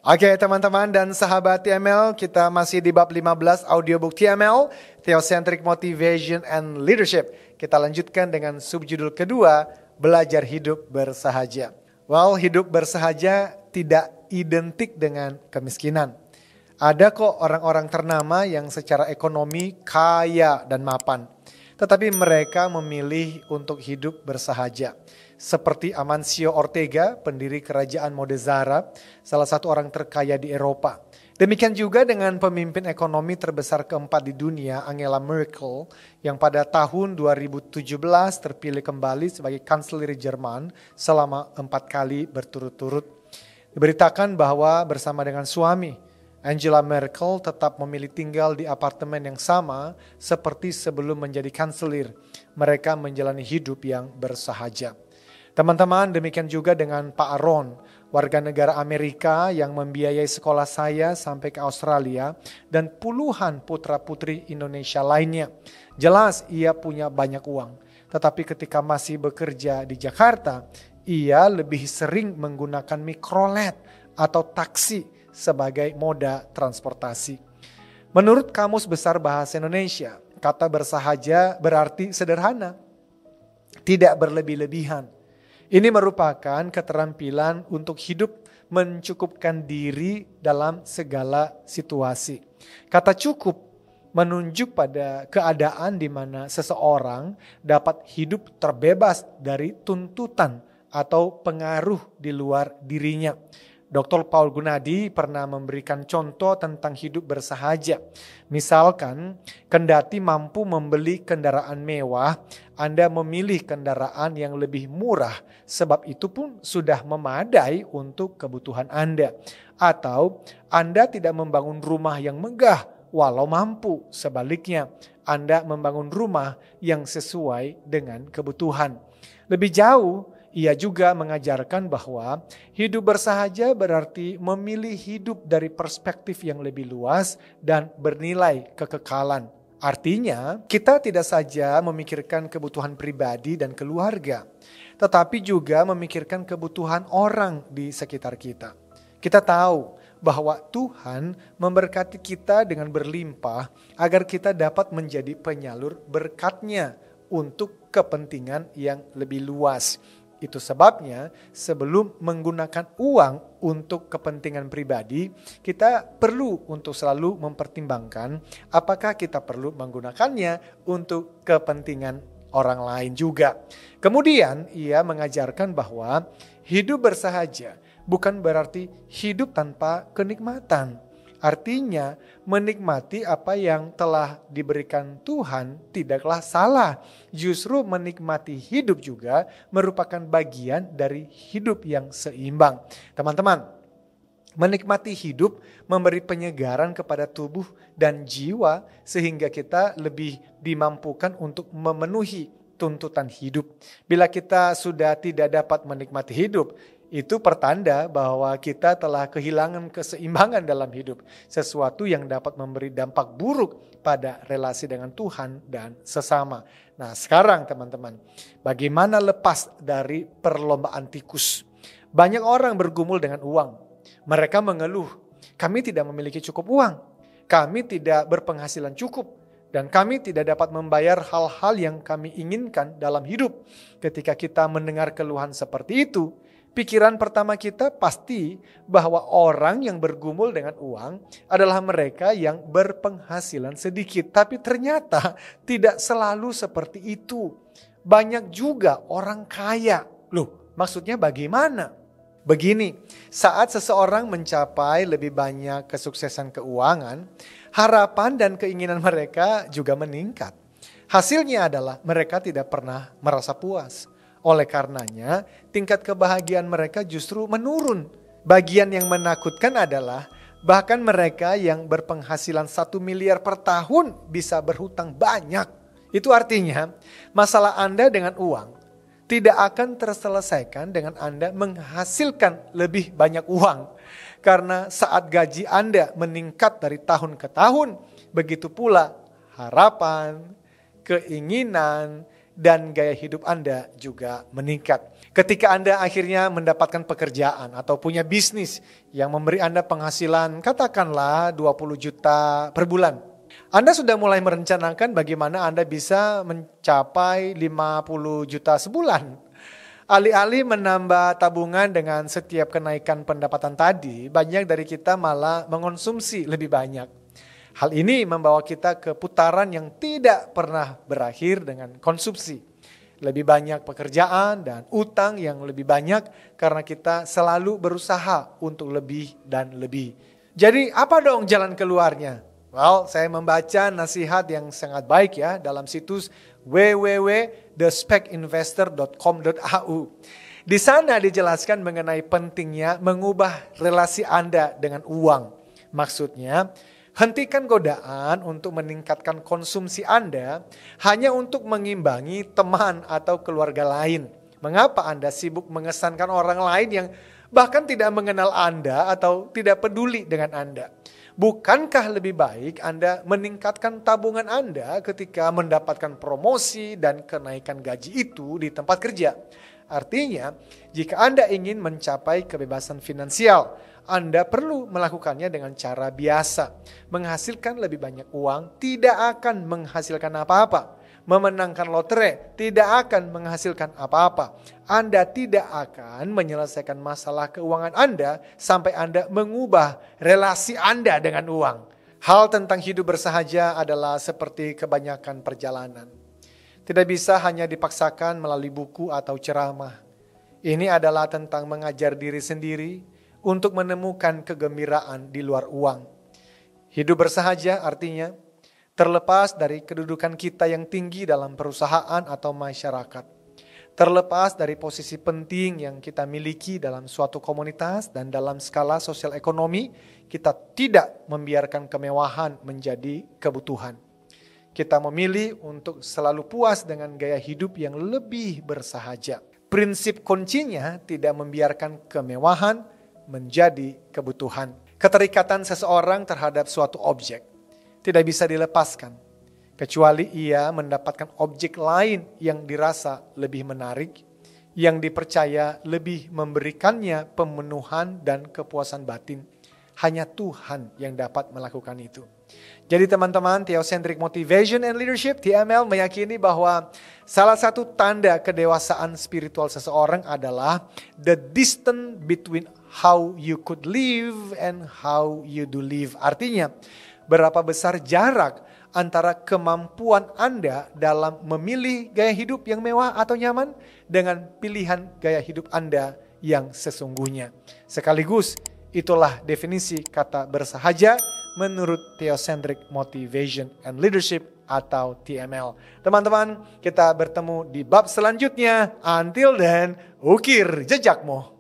Oke teman-teman dan sahabat TML, kita masih di bab 15 audiobook TML, Theocentric Motivation and Leadership. Kita lanjutkan dengan subjudul kedua, belajar hidup bersahaja. Well, hidup bersahaja tidak identik dengan kemiskinan. Ada kok orang-orang ternama yang secara ekonomi kaya dan mapan. Tetapi mereka memilih untuk hidup bersahaja. Seperti Amancio Ortega, pendiri kerajaan Modezara, salah satu orang terkaya di Eropa. Demikian juga dengan pemimpin ekonomi terbesar keempat di dunia, Angela Merkel, yang pada tahun 2017 terpilih kembali sebagai kanselir Jerman selama 4 kali berturut-turut. Diberitakan bahwa bersama dengan suami, Angela Merkel tetap memilih tinggal di apartemen yang sama seperti sebelum menjadi kanselir. Mereka menjalani hidup yang bersahaja. Teman-teman, demikian juga dengan Pak Aron, warga negara Amerika yang membiayai sekolah saya sampai ke Australia dan puluhan putra-putri Indonesia lainnya. Jelas ia punya banyak uang, tetapi ketika masih bekerja di Jakarta, ia lebih sering menggunakan mikrolet atau taksi sebagai moda transportasi. Menurut Kamus Besar Bahasa Indonesia, kata bersahaja berarti sederhana, tidak berlebih-lebihan. Ini merupakan keterampilan untuk hidup mencukupkan diri dalam segala situasi. Kata cukup menunjuk pada keadaan di mana seseorang dapat hidup terbebas dari tuntutan atau pengaruh di luar dirinya. Dr. Paul Gunadi pernah memberikan contoh tentang hidup bersahaja. Misalkan, kendati mampu membeli kendaraan mewah, Anda memilih kendaraan yang lebih murah, sebab itu pun sudah memadai untuk kebutuhan Anda. Atau Anda tidak membangun rumah yang megah, walau mampu. Sebaliknya, Anda membangun rumah yang sesuai dengan kebutuhan. Lebih jauh, ia juga mengajarkan bahwa hidup bersahaja berarti memilih hidup dari perspektif yang lebih luas dan bernilai kekekalan. Artinya, kita tidak saja memikirkan kebutuhan pribadi dan keluarga, tetapi juga memikirkan kebutuhan orang di sekitar kita. Kita tahu bahwa Tuhan memberkati kita dengan berlimpah agar kita dapat menjadi penyalur berkat-Nya untuk kepentingan yang lebih luas. Itu sebabnya sebelum menggunakan uang untuk kepentingan pribadi, kita perlu untuk selalu mempertimbangkan apakah kita perlu menggunakannya untuk kepentingan orang lain juga. Kemudian ia mengajarkan bahwa hidup bersahaja bukan berarti hidup tanpa kenikmatan. Artinya menikmati apa yang telah diberikan Tuhan tidaklah salah. Justru menikmati hidup juga merupakan bagian dari hidup yang seimbang. Teman-teman, menikmati hidup memberi penyegaran kepada tubuh dan jiwa sehingga kita lebih dimampukan untuk memenuhi tuntutan hidup. Bila kita sudah tidak dapat menikmati hidup, itu pertanda bahwa kita telah kehilangan keseimbangan dalam hidup. Sesuatu yang dapat memberi dampak buruk pada relasi dengan Tuhan dan sesama. Nah sekarang teman-teman, bagaimana lepas dari perlombaan tikus? Banyak orang bergumul dengan uang. Mereka mengeluh, kami tidak memiliki cukup uang. Kami tidak berpenghasilan cukup. Dan kami tidak dapat membayar hal-hal yang kami inginkan dalam hidup. Ketika kita mendengar keluhan seperti itu, pikiran pertama kita pasti bahwa orang yang bergumul dengan uang adalah mereka yang berpenghasilan sedikit. Tapi ternyata tidak selalu seperti itu. Banyak juga orang kaya. Loh, maksudnya bagaimana? Begini, saat seseorang mencapai lebih banyak kesuksesan keuangan, harapan dan keinginan mereka juga meningkat. Hasilnya adalah mereka tidak pernah merasa puas. Oleh karenanya, tingkat kebahagiaan mereka justru menurun. Bagian yang menakutkan adalah bahkan mereka yang berpenghasilan 1 miliar per tahun bisa berhutang banyak. Itu artinya masalah Anda dengan uang tidak akan terselesaikan dengan Anda menghasilkan lebih banyak uang. Karena saat gaji Anda meningkat dari tahun ke tahun, begitu pula harapan, keinginan, dan gaya hidup Anda juga meningkat. Ketika Anda akhirnya mendapatkan pekerjaan atau punya bisnis yang memberi Anda penghasilan katakanlah 20 juta per bulan. Anda sudah mulai merencanakan bagaimana Anda bisa mencapai 50 juta sebulan. Alih-alih menambah tabungan dengan setiap kenaikan pendapatan tadi, banyak dari kita malah mengonsumsi lebih banyak. Hal ini membawa kita ke putaran yang tidak pernah berakhir dengan konsumsi. Lebih banyak pekerjaan dan utang yang lebih banyak karena kita selalu berusaha untuk lebih dan lebih. Jadi apa dong jalan keluarnya? Well, saya membaca nasihat yang sangat baik ya dalam situs www.thespekinvestor.com.au. Di sana dijelaskan mengenai pentingnya mengubah relasi Anda dengan uang. Maksudnya, hentikan godaan untuk meningkatkan konsumsi Anda hanya untuk mengimbangi teman atau keluarga lain. Mengapa Anda sibuk mengesankan orang lain yang bahkan tidak mengenal Anda atau tidak peduli dengan Anda? Bukankah lebih baik Anda meningkatkan tabungan Anda ketika mendapatkan promosi dan kenaikan gaji itu di tempat kerja? Artinya, jika Anda ingin mencapai kebebasan finansial, Anda perlu melakukannya dengan cara biasa. Menghasilkan lebih banyak uang tidak akan menghasilkan apa-apa. Memenangkan lotre tidak akan menghasilkan apa-apa. Anda tidak akan menyelesaikan masalah keuangan Anda sampai Anda mengubah relasi Anda dengan uang. Hal tentang hidup bersahaja adalah seperti kebanyakan perjalanan. Tidak bisa hanya dipaksakan melalui buku atau ceramah. Ini adalah tentang mengajar diri sendiri untuk menemukan kegembiraan di luar uang. Hidup bersahaja artinya terlepas dari kedudukan kita yang tinggi dalam perusahaan atau masyarakat. Terlepas dari posisi penting yang kita miliki dalam suatu komunitas dan dalam skala sosial ekonomi, kita tidak membiarkan kemewahan menjadi kebutuhan. Kita memilih untuk selalu puas dengan gaya hidup yang lebih bersahaja. Prinsip kuncinya tidak membiarkan kemewahan menjadi kebutuhan. Keterikatan seseorang terhadap suatu objek tidak bisa dilepaskan, kecuali ia mendapatkan objek lain yang dirasa lebih menarik, yang dipercaya lebih memberikannya pemenuhan dan kepuasan batin. Hanya Tuhan yang dapat melakukan itu. Jadi teman-teman, Theocentric Motivation and Leadership, TML, meyakini bahwa salah satu tanda kedewasaan spiritual seseorang adalah the distance between how you could live and how you do live. Artinya, berapa besar jarak antara kemampuan Anda dalam memilih gaya hidup yang mewah atau nyaman dengan pilihan gaya hidup Anda yang sesungguhnya. Sekaligus, itulah definisi kata bersahaja menurut Theocentric Motivation and Leadership atau TML. Teman-teman, kita bertemu di bab selanjutnya. Until then, ukir jejakmu.